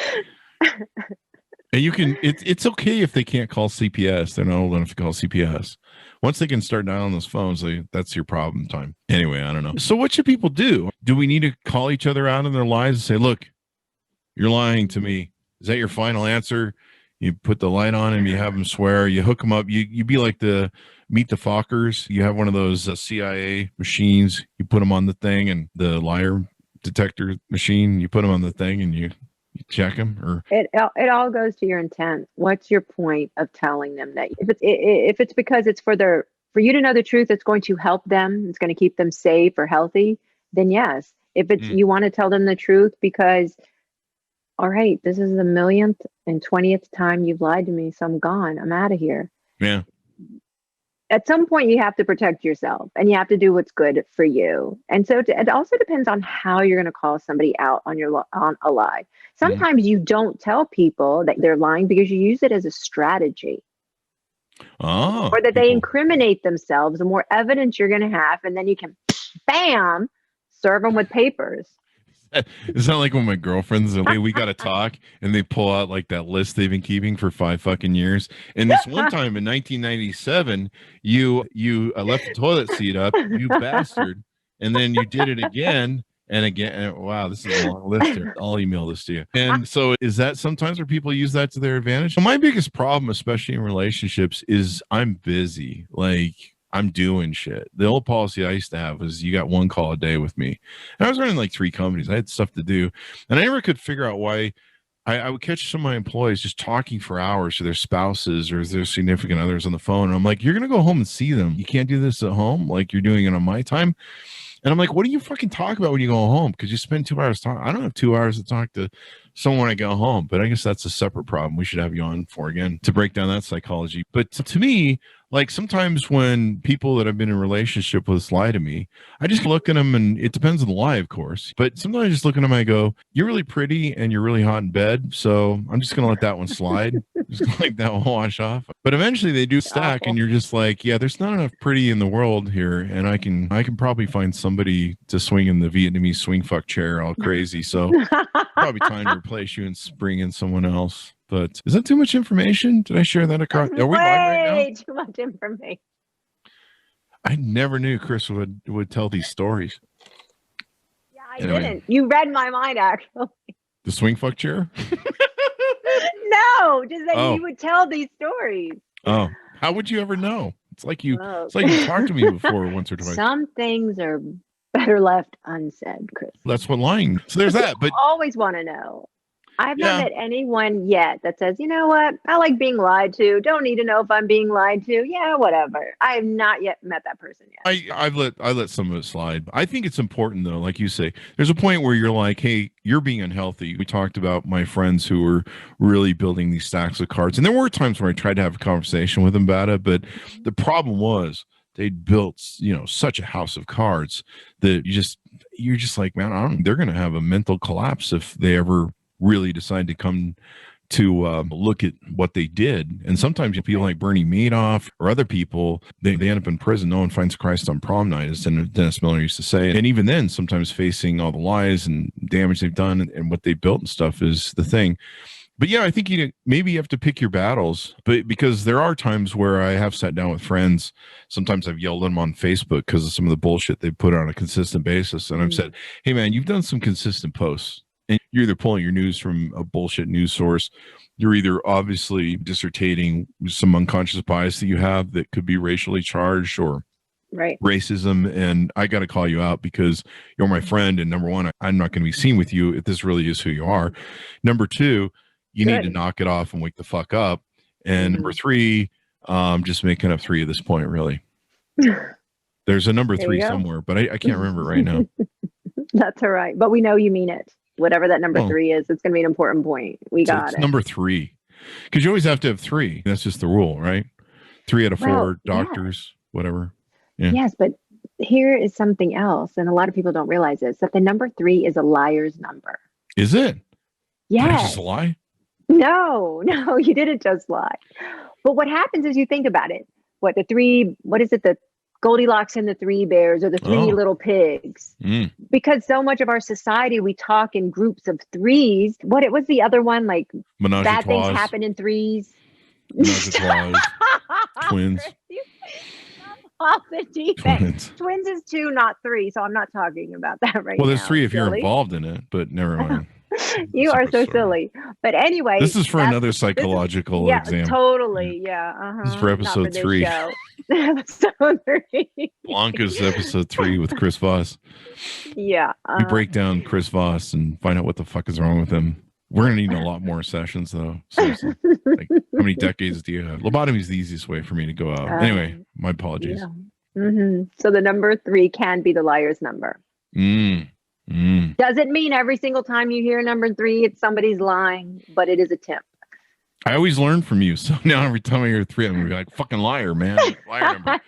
And you can. It's okay if they can't call CPS. They're not old enough to call CPS. Once they can start dialing those phones, that's your problem time. Anyway, I don't know. So what should people do? Do we need to call each other out in their lies and say, look, you're lying to me? Is that your final answer? You put the light on and you have them swear. You hook them up. You be like the Meet the Fockers. You have one of those CIA machines. You put them on the thing and the liar detector machine. You put them on the thing and you check them. Or it all goes to your intent. What's your point of telling them that? If it's because it's for you to know the truth, it's going to help them, it's going to keep them safe or healthy, then yes. If it's you want to tell them the truth because, all right, this is the 1,000,000th and 20th time you've lied to me, so I'm gone, I'm out of here. Yeah. At some point you have to protect yourself and you have to do what's good for you. And so it also depends on how you're going to call somebody out on a lie. Sometimes you don't tell people that they're lying because you use it as a strategy. Oh, or that they incriminate themselves. The more evidence you're going to have, and then you can, bam, serve them with papers. It's not like when my girlfriends are like, we got to talk, and they pull out like that list they've been keeping for 5 fucking years. And this one time in 1997, you left the toilet seat up, you bastard, and then you did it again and again. And wow, this is a long list here. I'll email this to you. And so is that sometimes where people use that to their advantage? Well, my biggest problem, especially in relationships, is I'm busy. Like, I'm doing shit. The old policy I used to have was you got 1 call a day with me. And I was running like 3 companies. I had stuff to do. And I never could figure out why I would catch some of my employees just talking for hours to their spouses or their significant others on the phone. And I'm like, you're going to go home and see them. You can't do this at home like you're doing it on my time. And I'm like, what do you fucking talk about when you go home? Because you spend 2 hours talking. I don't have 2 hours to talk to someone when I go home. But I guess that's a separate problem. We should have you on for again to break down that psychology. But to me, like sometimes when people that I've been in a relationship with lie to me, I just look at them, and it depends on the lie, of course. But sometimes I just look at them and I go, you're really pretty and you're really hot in bed. So I'm just going to let that one slide. Just gonna let that one wash off. But eventually they do stack and you're just like, yeah, there's not enough pretty in the world here. And I can probably find somebody to swing in the Vietnamese swing fuck chair all crazy. So probably time to replace you and bring in someone else. But is that too much information? Did I share that across? Are we live right now? Too much information. I never knew Chris would tell these stories. Yeah, I didn't. You read my mind, actually. The swing fuck chair? No, just that you would tell these stories. Oh, how would you ever know? It's like you talked to me before once or twice. Some things are better left unsaid, Chris. That's what lying. So there's that. But always want to know. I have not met anyone yet that says, you know what, I like being lied to. Don't need to know if I'm being lied to. Yeah, whatever. I have not yet met that person yet. I let some of it slide. I think it's important though, like you say, there's a point where you're like, hey, you're being unhealthy. We talked about my friends who were really building these stacks of cards. And there were times where I tried to have a conversation with them about it, but the problem was they'd built, such a house of cards that you're just like, man, they're going to have a mental collapse if they ever really decide to come to look at what they did. And sometimes people like Bernie Madoff or other people, they end up in prison. No one finds Christ on prom night, as Dennis Miller used to say. And even then, sometimes facing all the lies and damage they've done and what they built and stuff is the thing. But yeah, I think maybe you have to pick your battles, but because there are times where I have sat down with friends. Sometimes I've yelled at them on Facebook because of some of the bullshit they put on a consistent basis. And I've said, hey man, you've done some consistent posts. And you're either pulling your news from a bullshit news source. You're either obviously dissertating some unconscious bias that you have that could be racially charged, or Right. racism, and I got to call you out because you're my friend, and number one, I'm not going to be seen with you if this really is who you are. Number two, you need to knock it off and wake the fuck up. And number three, just making up three at this point, really. There's a number three somewhere, but I can't remember right now. That's all right. But we know you mean it. Whatever that number three is, it's going to be an important point. Got it. Number three. Because you always have to have three. That's just the rule, right? 3 out of 4 doctors, whatever. Yeah. Yes, but here is something else. And a lot of people don't realize this, that the number 3 is a liar's number. Is it? Yes. Did I just lie? No, you didn't just lie. But what happens is you think about it. What is it? The Goldilocks and the 3 bears, or the 3 little pigs. Because so much of our society, we talk in groups of 3s. What was the other one? Like Menage bad things happen in 3s. Twins. Off the defense. Twins is 2, not 3. So I'm not talking about that right now. Well, there's 3 if you're involved in it, but never mind. You are so silly. But anyway, this is for another psychological exam. Totally. Yeah. This is for episode 3. Episode 3. Blanca's episode 3 with Chris Voss. Yeah. We break down Chris Voss and find out what the fuck is wrong with him. We're going to need a lot more sessions, though. Seriously. Like, how many decades do you have? Lobotomy is the easiest way for me to go out. Anyway, my apologies. Yeah. So the number 3 can be the liar's number. Doesn't mean every single time you hear number 3, it's somebody's lying, but it is a tip. I always learn from you. So now every time I hear 3, I'm going to be like, fucking liar, man. Liar number. And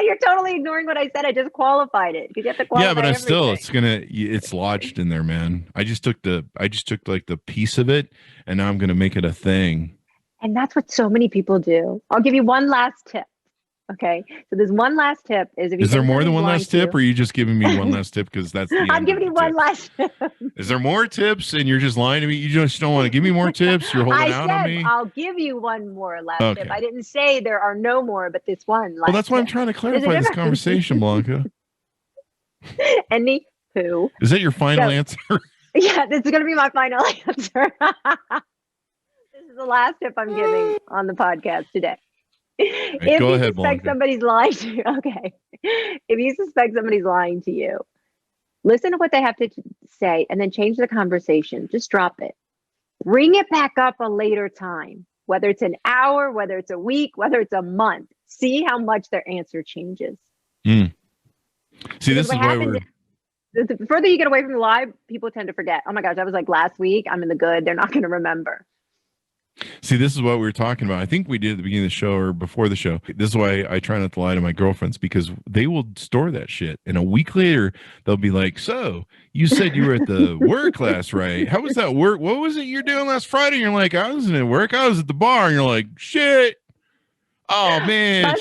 you're totally ignoring what I said. I just qualified it. You have to qualify but everything. it's lodged in there, man. I just took like the piece of it, and now I'm going to make it a thing. And that's what so many people do. I'll give you one last tip. Okay, so there's one last tip. Is there more than one last tip, or are you just giving me one last tip because that's the I'm giving you one last tip. Is there more tips and you're just lying to me? You just don't want to give me more tips? You're holding out on me? I'll give you one more last tip. I didn't say there are no more, but this one last Well, that's why I'm trying to clarify this conversation, Blanca. Anywho. Is that your final answer? Yeah, this is going to be my final answer. This is the last tip I'm giving on the podcast today. If you suspect somebody's lying to you, if you suspect somebody's lying to you, listen to what they have to say and then change the conversation. Just drop it. Bring it back up a later time, whether it's an hour, whether it's a week, whether it's a month. See how much their answer changes. See, this is why the further you get away from the lie, people tend to forget. Oh my gosh, that was like last week. I'm in the good. They're not going to remember. See, this is what we were talking about. I think we did at the beginning of the show or before the show. This is why I try not to lie to my girlfriends, because they will store that shit. And a week later, they'll be like, so you said you were at the work last, right? How was that work? What was it you're doing last Friday? And you're like, I wasn't at work. I was at the bar. And you're like, shit. Oh, man.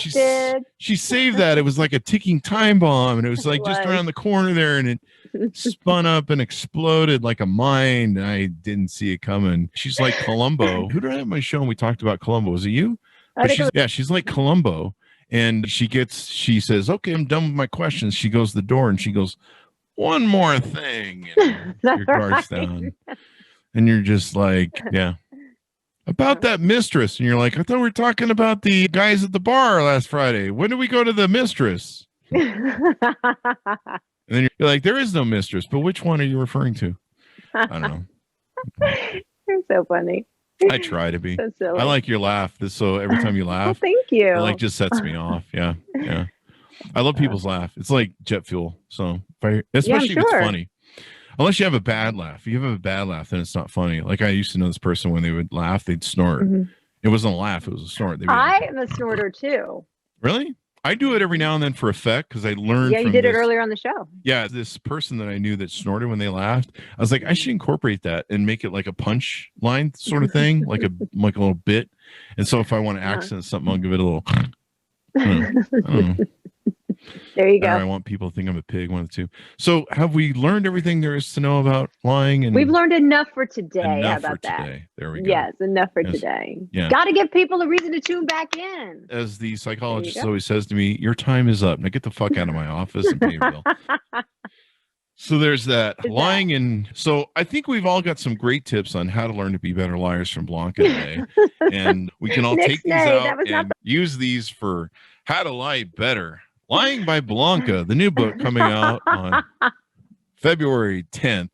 She saved that. It was like a ticking time bomb. And it was like just around the corner there. And it spun up and exploded like a mine. I didn't see it coming. She's like Columbo. Who did I have on my show and we talked about Columbo? Was it you? She's like Columbo. And she says, okay, I'm done with my questions. She goes to the door and she goes, one more thing. And your guard's down. And you're just like, yeah. About that mistress. And you're like, I thought we were talking about the guys at the bar last Friday. When did we go to the mistress? And then you're like, there is no mistress, but which one are you referring to? I don't know. You're so funny. I try to be. So silly. I like your laugh. So every time you laugh, thank you. It just sets me off. Yeah. I love people's laugh. It's like jet fuel. So especially if it's funny. Unless you have a bad laugh. If you have a bad laugh, then it's not funny. Like I used to know this person, when they would laugh, they'd snort. Mm-hmm. It wasn't a laugh, it was a snort. I am a snorter too. Really? I do it every now and then for effect because I learned. Yeah, you did it earlier on the show. Yeah, this person that I knew that snorted when they laughed, I was like, I should incorporate that and make it like a punch line sort of thing, like a little bit. And so if I want to accent something, I'll give it a little. I don't know. There you go. I want people to think I'm a pig, one of the two. So have we learned everything there is to know about lying? And we've learned enough for today. How about that? Today. There we go. Yes, enough for today. Yeah. Got to give people a reason to tune back in. As the psychologist always says to me, your time is up. Now get the fuck out of my office and pay your bill. So there's that. Lying. And so I think we've all got some great tips on how to learn to be better liars from Blanca today. And we can all take these out and use these for how to lie better. Lying by Blanca, the new book coming out on February 10th.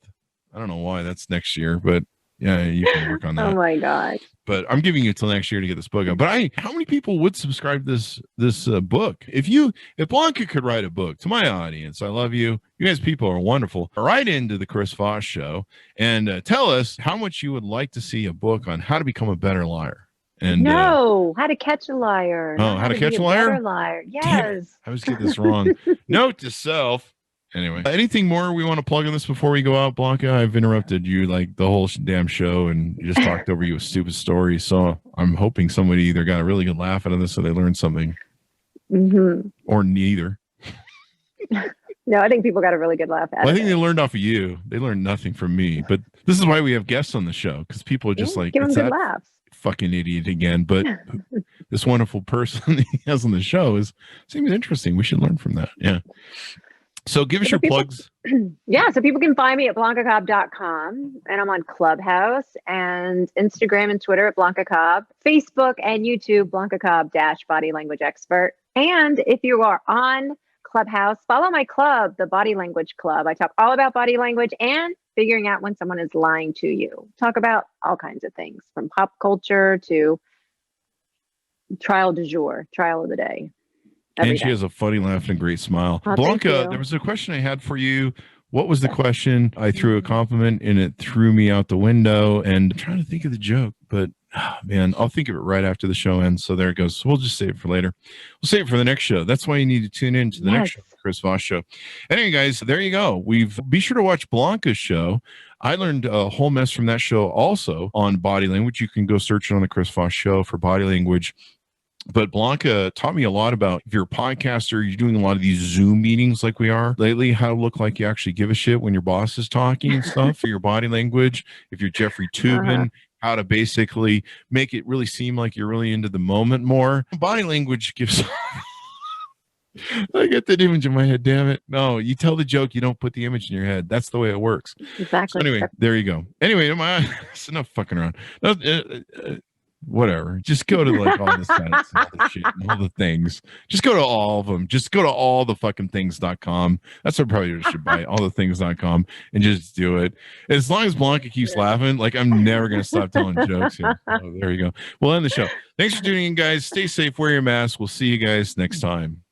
I don't know why that's next year, but yeah, you can work on that. Oh my God. But I'm giving you till next year to get this book out. But how many people would subscribe to this book? If Blanca could write a book, to my audience, I love you. You guys, people are wonderful. Write into the Chris Voss Show and tell us how much you would like to see a book on how to become a better liar. And how to catch a liar. Oh, how to catch a liar? Liar. Yes. Damn it, I was getting this wrong. Note to self. Anyway, anything more we want to plug on this before we go out, Blanca? I've interrupted you like the whole damn show and just talked over you with stupid stories. So I'm hoping somebody either got a really good laugh out of this or they learned something. Mm-hmm. Or neither. No, I think people got a really good laugh out of it. I think they learned off of you. They learned nothing from me. But this is why we have guests on the show, because people are just like, give them good laughs. Fucking idiot again. But this wonderful person he has on the show seems interesting. We should learn from that. Yeah. So give us your plugs. Yeah, so people can find me at BlancaCobb.com, and I'm on Clubhouse and Instagram and Twitter at Blanca Cobb, Facebook and YouTube, Blanca Cobb - Body Language Expert. And if you are on Clubhouse, follow my club, the Body Language Club. I talk all about body language and figuring out when someone is lying to you. Talk about all kinds of things, from pop culture to trial du jour, trial of the day. And she has a funny laugh and a great smile. Oh, Blanca, there was a question I had for you. What was the question? I threw a compliment and it threw me out the window. And I'm trying to think of the joke, but man, I'll think of it right after the show ends. So there it goes. So we'll just save it for later. We'll save it for the next show. That's why you need to tune in to the next show, Chris Voss Show. Anyway, guys, there you go. Be sure to watch Blanca's show. I learned a whole mess from that show also on body language. You can go search it on the Chris Voss Show for body language. But Blanca taught me a lot about, if you're a podcaster, you're doing a lot of these Zoom meetings like we are lately, how to look like you actually give a shit when your boss is talking and stuff for your body language. If you're Jeffrey Toobin, how to basically make it really seem like you're really into the moment more. Body language gives... I get that image in my head, damn it. No, you tell the joke, you don't put the image in your head. That's the way it works. Exactly. So anyway, there you go. Anyway, it's enough fucking around. No, whatever. Just go to like all the sites and all the shit and all the things. Just go to all of them. Just go to allthefuckingthings.com. That's what probably should buy, allthethings.com, and just do it. As long as Blanca keeps laughing, like I'm never going to stop telling jokes here. So there you go. We'll end the show. Thanks for tuning in, guys. Stay safe. Wear your mask. We'll see you guys next time.